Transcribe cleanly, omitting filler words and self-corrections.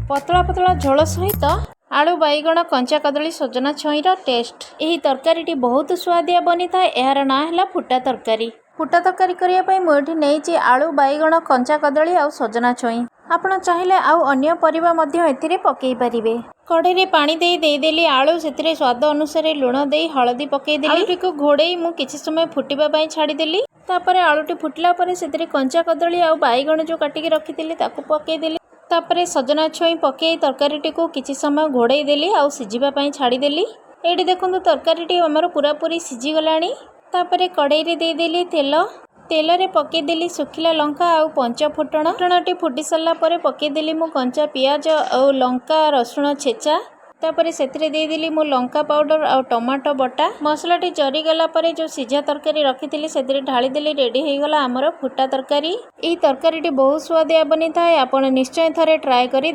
पतला पतला झोल सहित आलू बैगण कंचा कदली सजना छुईर टेस्ट। यही तरकारी बहुत स्वादिया बनी था। यार ना है फुटा तरकारी। फुटा तरकारी करने मुझे नहीं आलू बैगण कंचा कदली और सजना छुई। आपण चाहिए आउ अन्य परिबा मध्य एथिरे पकई पारिबे। कढ़ई पानी देदेली आलू से स्वाद अनुसार लुण दे हलदी पकईदेली। आलूटी को घोड़े मु किछि समय फुटिबा छाड़ीदेली। तापर आलूटी फुटला से कंचा कदली और बैगण जो काटिकी रखी पकईदेली। तापर सजना छुई पकई तरकारी को किछि समय घोड़े देली और सिझापी छाड़ीदेली। ये देखो तरकारी आमर पूरा पूरी सिझीगलानी। तापर कढ़ई देदेली तेल रे पकईदेली सुखिला लंका और पंच फुटण। फुटणटी फुटी सारा पकईदेली मु कंचा पियाज और लंका रसुण छेचा। तापर से देदेली मु लंका पाउडर और टमाटो बटा। मसलाटी जरीगला जो सिझा तरकारी रखी से ढालीदेली। रेडी हो गला आमर फुटा तरकारी। यही तरकारी बहुत स्वादिया बनी था। आप निश्चय थे ट्राए करी।